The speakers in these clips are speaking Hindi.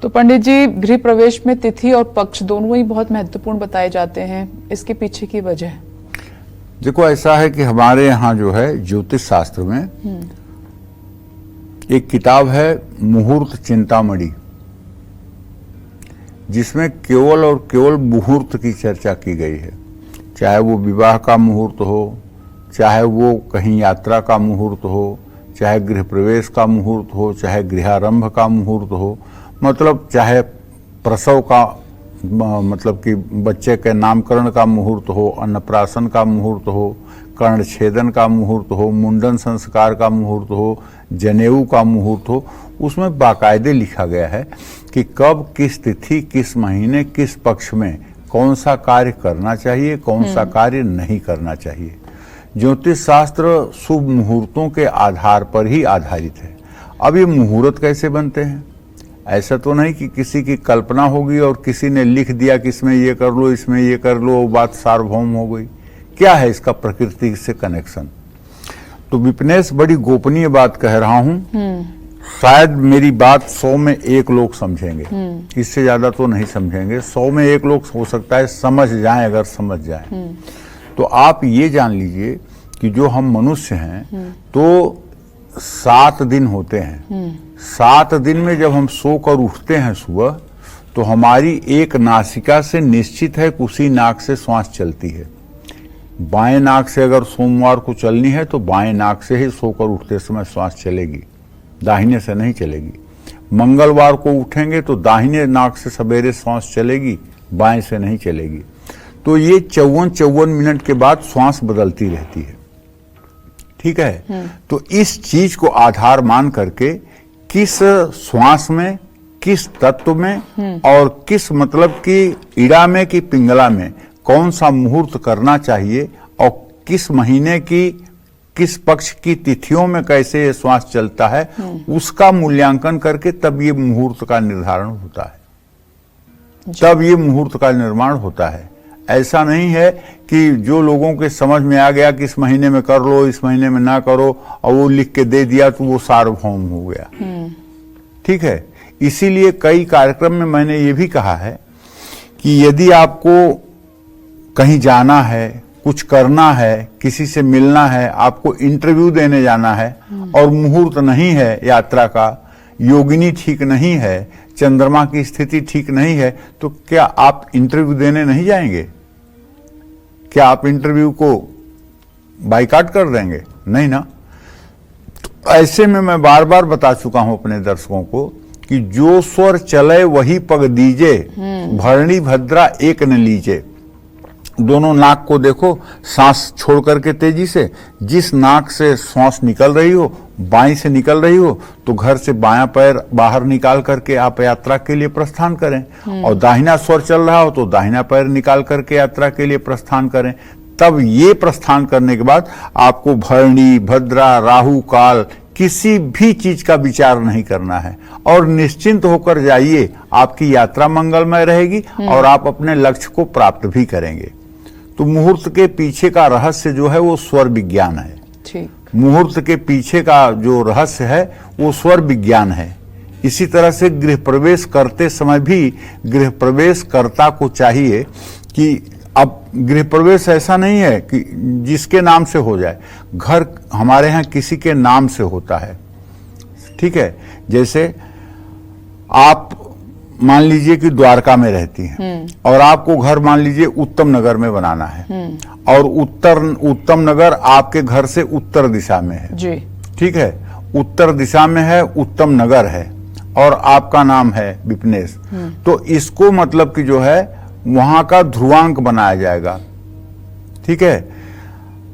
तो पंडित जी, गृह प्रवेश में तिथि और पक्ष दोनों ही बहुत महत्वपूर्ण बताए जाते हैं, इसके पीछे की वजह? देखो, ऐसा है कि हमारे यहाँ जो है ज्योतिष शास्त्र में एक किताब है मुहूर्त चिंतामणि, जिसमें केवल और केवल मुहूर्त की चर्चा की गई है। चाहे वो विवाह का मुहूर्त हो, चाहे वो कहीं यात्रा का मुहूर्त हो, चाहे गृह प्रवेश का मुहूर्त हो, चाहे गृहारंभ का मुहूर्त हो, मतलब चाहे प्रसव का, मतलब कि बच्चे के नामकरण का मुहूर्त हो, अन्नप्राशन का मुहूर्त हो, कर्णछेदन का मुहूर्त हो, मुंडन संस्कार का मुहूर्त हो, जनेऊ का मुहूर्त हो, उसमें बाकायदे लिखा गया है कि कब, किस तिथि, किस महीने, किस पक्ष में कौन सा कार्य करना चाहिए, कौन सा कार्य नहीं करना चाहिए। ज्योतिष शास्त्र शुभ मुहूर्तों के आधार पर ही आधारित है। अब ये मुहूर्त कैसे बनते हैं? ऐसा तो नहीं कि किसी की कल्पना होगी और किसी ने लिख दिया कि इसमें ये कर लो, इसमें ये कर लो, वो बात सार्वभौम हो गई। क्या है इसका प्रकृति से कनेक्शन? तो विपनेश, बड़ी गोपनीय बात कह रहा हूं, शायद मेरी बात 100 में 1 लोग समझेंगे, इससे ज्यादा तो नहीं समझेंगे। 100 में 1 लोग हो सकता है समझ जाएं, अगर समझ जाएं। तो आप ये जान लीजिए कि जो हम मनुष्य हैं तो 7 दिन होते हैं। 7 दिन में जब हम सोकर उठते हैं सुबह, तो हमारी एक नासिका से निश्चित है कि उसी नाक से श्वास चलती है। बाएं नाक से अगर सोमवार को चलनी है तो बाएं नाक से ही सोकर उठते समय श्वास चलेगी, दाहिने से नहीं चलेगी। मंगलवार को उठेंगे तो दाहिने नाक से सवेरे श्वास चलेगी, बाएं से नहीं चलेगी। तो ये 54 मिनट के बाद श्वास बदलती रहती है, ठीक है। तो इस चीज को आधार मान करके किस श्वास में, किस तत्व में और किस, मतलब कि इड़ा में कि पिंगला में कौन सा मुहूर्त करना चाहिए और किस महीने की, किस पक्ष की तिथियों में कैसे ये श्वास चलता है, उसका मूल्यांकन करके तब ये मुहूर्त का निर्धारण होता है, तब ये मुहूर्त का निर्माण होता है। ऐसा नहीं है कि जो लोगों के समझ में आ गया कि इस महीने में कर लो, इस महीने में ना करो, और वो लिख के दे दिया तो वो सार्वभौम हो गया, ठीक है। इसीलिए कई कार्यक्रम में मैंने ये भी कहा है कि यदि आपको कहीं जाना है, कुछ करना है, किसी से मिलना है, आपको इंटरव्यू देने जाना है और मुहूर्त नहीं है यात्रा का, योगिनी ठीक नहीं है, चंद्रमा की स्थिति ठीक नहीं है, तो क्या आप इंटरव्यू देने नहीं जाएंगे? क्या आप इंटरव्यू को बाइकाट कर देंगे? नहीं ना। तो ऐसे में मैं बार बार बता चुका हूं अपने दर्शकों को कि जो स्वर चले वही पग दीजे, भरणी भद्रा एक न लीजे। दोनों नाक को देखो, सांस छोड़ करके तेजी से, जिस नाक से सांस निकल रही हो, बाईं से निकल रही हो, तो घर से बायां पैर बाहर निकाल करके आप यात्रा के लिए प्रस्थान करें, और दाहिना स्वर चल रहा हो तो दाहिना पैर निकाल करके यात्रा के लिए प्रस्थान करें। तब ये प्रस्थान करने के बाद आपको भरणी, भद्रा, राहु काल किसी भी चीज का विचार नहीं करना है, और निश्चिंत होकर जाइए, आपकी यात्रा मंगलमय रहेगी और आप अपने लक्ष्य को प्राप्त भी करेंगे। तो मुहूर्त के पीछे का रहस्य जो है वो स्वर विज्ञान है। मुहूर्त के पीछे का जो रहस्य है वो स्वर विज्ञान है। इसी तरह से गृह प्रवेश करते समय भी गृह प्रवेश कर्ता को चाहिए कि अब गृह प्रवेश ऐसा नहीं है कि जिसके नाम से हो जाए। घर हमारे यहाँ किसी के नाम से होता है, ठीक है। जैसे आप मान लीजिए कि द्वारका में रहती हैं और आपको घर मान लीजिए उत्तम नगर में बनाना है, और उत्तम नगर आपके घर से उत्तर दिशा में है जी, ठीक है। उत्तर दिशा में है, उत्तम नगर है, और आपका नाम है विपनेश, तो इसको मतलब कि जो है वहां का ध्रुवांक बनाया जाएगा, ठीक है।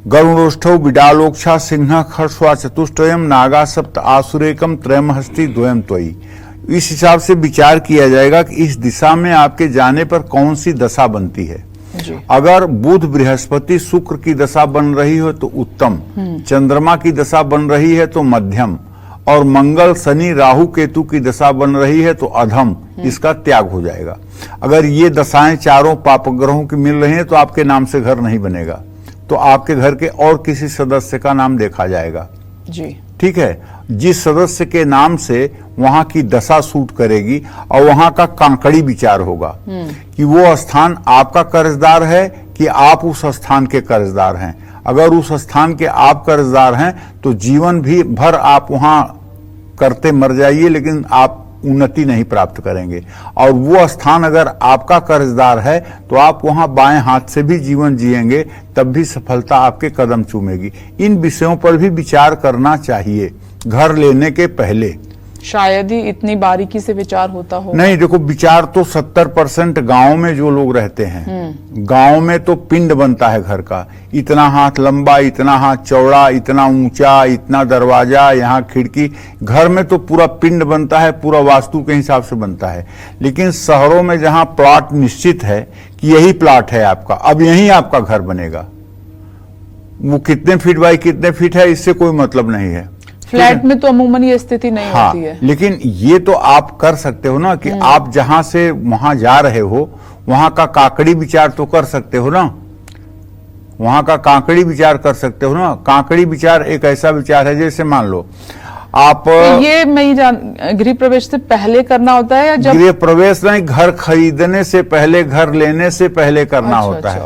गरुणोष्ठौ बिडालोक्षा सिंह खर्स्वा चतुष्टयम नागा सप्त आसुरेकम त्रयम हस्ती द्वयम त्वयि। इस हिसाब से विचार किया जाएगा कि इस दिशा में आपके जाने पर कौन सी दशा बनती है। अगर बुध बृहस्पति शुक्र की दशा बन रही हो तो उत्तम, चंद्रमा की दशा बन रही है तो मध्यम, और मंगल शनि राहु केतु की दशा बन रही है तो अधम, इसका त्याग हो जाएगा। अगर ये दशाएं चारों पापग्रहों की मिल रही हैं तो आपके नाम से घर नहीं बनेगा, तो आपके घर के और किसी सदस्य का नाम देखा जाएगा जी, ठीक है, जिस सदस्य के नाम से वहां की दशा सूट करेगी और वहां का कांकड़ी विचार होगा कि वो स्थान आपका कर्जदार है कि आप उस स्थान के कर्जदार हैं। अगर उस स्थान के आप कर्जदार हैं तो जीवन भी भर आप वहां करते मर जाइए, लेकिन आप उन्नति नहीं प्राप्त करेंगे। और वो स्थान अगर आपका कर्जदार है तो आप वहां बाएं हाथ से भी जीवन जिएंगे, तब भी सफलता आपके कदम चूमेगी। इन विषयों पर भी विचार करना चाहिए घर लेने के पहले। शायद ही इतनी बारीकी से विचार होता हो। नहीं, देखो, विचार तो 70% गांव में जो लोग रहते हैं, गांव में तो पिंड बनता है घर का, इतना हाथ लंबा, इतना हाथ चौड़ा, इतना ऊंचा, इतना दरवाजा, यहाँ खिड़की, घर में तो पूरा पिंड बनता है, पूरा वास्तु के हिसाब से बनता है। लेकिन शहरों में जहां प्लॉट निश्चित है कि यही प्लॉट है आपका, अब यहीं आपका घर बनेगा, वो कितने फीट बाई कितने फीट है इससे कोई मतलब नहीं है। फ्लैट में तो अमूमन ये स्थिति नहीं होती है। लेकिन ये तो आप कर सकते हो ना कि आप जहां से वहां जा रहे हो वहां का काकड़ी विचार तो कर सकते हो ना, वहां का काकड़ी विचार कर सकते हो ना। काकड़ी विचार एक ऐसा विचार है, जैसे मान लो आप तो ये मैं गृह प्रवेश से पहले करना होता है या जब? गृह प्रवेश नहीं, घर खरीदने से पहले, घर लेने से पहले करना होता है।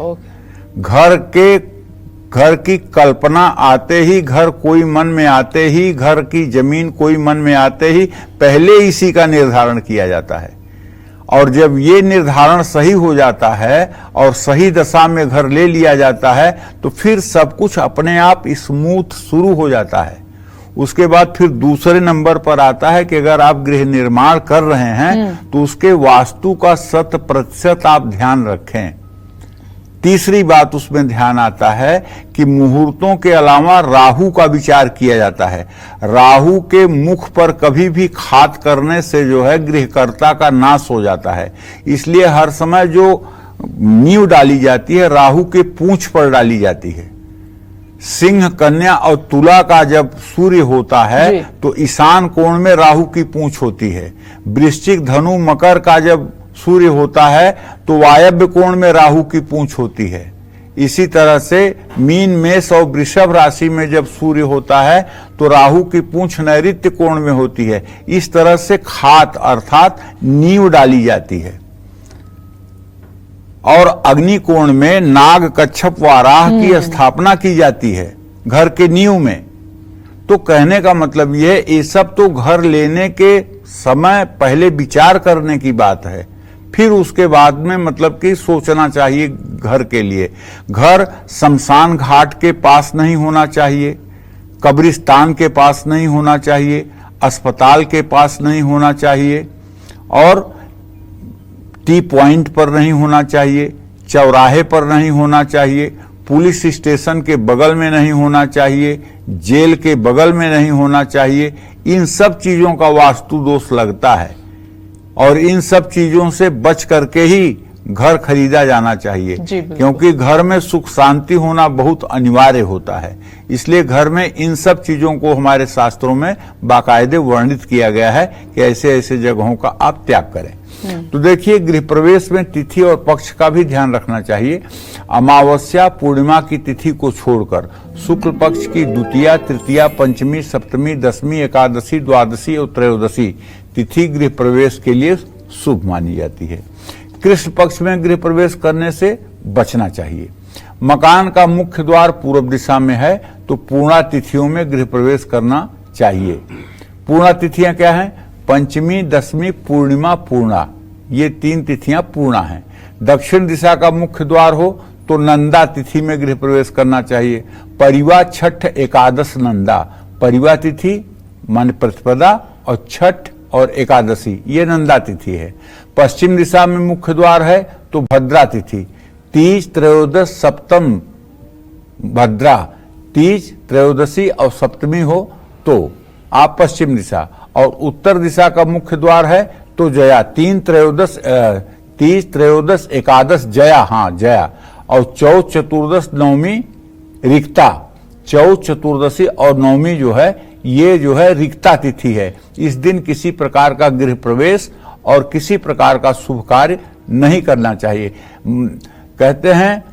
घर की कल्पना आते ही, घर कोई मन में आते ही, घर की जमीन कोई मन में आते ही पहले इसी का निर्धारण किया जाता है। और जब ये निर्धारण सही हो जाता है और सही दशा में घर ले लिया जाता है तो फिर सब कुछ अपने आप स्मूथ शुरू हो जाता है। उसके बाद फिर दूसरे नंबर पर आता है कि अगर आप गृह निर्माण कर रहे हैं तो उसके वास्तु का 100% आप ध्यान रखें। तीसरी बात उसमें ध्यान आता है कि मुहूर्तों के अलावा राहु का विचार किया जाता है। राहु के मुख पर कभी भी खात करने से जो है गृहकर्ता का नाश हो जाता है। इसलिए हर समय जो नींव डाली जाती है राहु के पूंछ पर डाली जाती है। सिंह, कन्या और तुला का जब सूर्य होता है तो ईशान कोण में राहु की पूंछ होती है। वृश्चिक, धनु, मकर का जब सूर्य होता है तो वायव्य कोण में राहु की पूंछ होती है। इसी तरह से मीन, मेष और वृषभ राशि में जब सूर्य होता है तो राहु की पूंछ नैऋत्य कोण में होती है। इस तरह से खात अर्थात नींव डाली जाती है। और अग्नि कोण में नाग, कच्छप, वाराह की स्थापना की जाती है घर के नींव में। तो कहने का मतलब ये सब तो घर लेने के समय पहले विचार करने की बात है, फिर उसके बाद में मतलब कि सोचना चाहिए घर के लिए। घर शमशान घाट के पास नहीं होना चाहिए, कब्रिस्तान के पास नहीं होना चाहिए, अस्पताल के पास नहीं होना चाहिए, और टी पॉइंट पर नहीं होना चाहिए, चौराहे पर नहीं होना चाहिए, पुलिस स्टेशन के बगल में नहीं होना चाहिए, जेल के बगल में नहीं होना चाहिए। इन सब चीजों का वास्तु दोष लगता है और इन सब चीजों से बच करके ही घर खरीदा जाना चाहिए, क्योंकि घर में सुख शांति होना बहुत अनिवार्य होता है। इसलिए घर में इन सब चीजों को हमारे शास्त्रों में बाकायदे वर्णित किया गया है कि ऐसे ऐसे जगहों का आप त्याग करें। तो देखिए, गृह प्रवेश में तिथि और पक्ष का भी ध्यान रखना चाहिए। अमावस्या, पूर्णिमा की तिथि को छोड़कर शुक्ल पक्ष की द्वितीया, तृतीया, पंचमी, सप्तमी, दशमी, एकादशी, द्वादशी और त्रयोदशी तिथि गृह प्रवेश के लिए शुभ मानी जाती है। कृष्ण पक्ष में गृह प्रवेश करने से बचना चाहिए। मकान का मुख्य द्वार पूर्व दिशा में है तो पूर्णा तिथियों में गृह प्रवेश करना चाहिए। पूर्णा तिथियां क्या हैं? पंचमी, दशमी, पूर्णिमा, पूर्णा, ये 3 तिथियां पूर्णा हैं। दक्षिण दिशा का मुख्य द्वार हो तो नंदा तिथि में गृह प्रवेश करना चाहिए। परिवा, छठ, एकादश, नंदा। परिवा तिथि मान प्रतिपदा और छठ और एकादशी ये नंदा तिथि है। पश्चिम दिशा में मुख्य द्वार है तो भद्रा तिथि। तीज, त्रयोदश, सप्तम भद्रा, तीज, त्रयोदशी और सप्तमी हो तो आप पश्चिम दिशा। और उत्तर दिशा का मुख्य द्वार है तो जया। तीज, त्रयोदश, एकादश, जया, हाँ जया। और चौथ, चतुर्दश, नवमी रिक्ता। चौथ, चतुर्दशी और नवमी जो है ये जो है रिक्ता तिथि है। इस दिन किसी प्रकार का गृह प्रवेश और किसी प्रकार का शुभ कार्य नहीं करना चाहिए। कहते हैं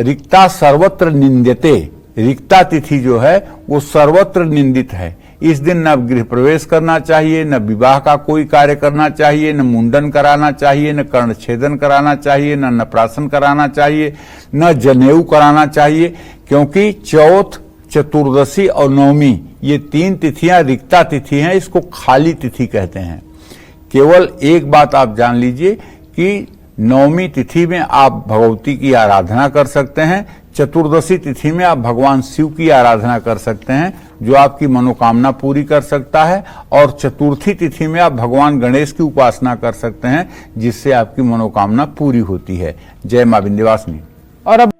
रिक्ता सर्वत्र निंद्यते। रिक्ता तिथि जो है वो सर्वत्र निंदित है। इस दिन न गृह प्रवेश करना चाहिए, न विवाह का कोई कार्य करना चाहिए, न मुंडन कराना चाहिए, न कर्णछेदन कराना चाहिए, न नप्राशन कराना चाहिए, न जनेऊ कराना चाहिए, क्योंकि चौथ, चतुर्दशी और नवमी ये 3 तिथियां रिक्ता तिथि हैं, इसको खाली तिथि कहते हैं। केवल एक बात आप जान लीजिए कि नवमी तिथि में आप भगवती की आराधना कर सकते हैं, चतुर्दशी तिथि में आप भगवान शिव की आराधना कर सकते हैं जो आपकी मनोकामना पूरी कर सकता है, और चतुर्थी तिथि में आप भगवान गणेश की उपासना कर सकते हैं जिससे आपकी मनोकामना पूरी होती है। जय मां विंध्यवासिनी। और अब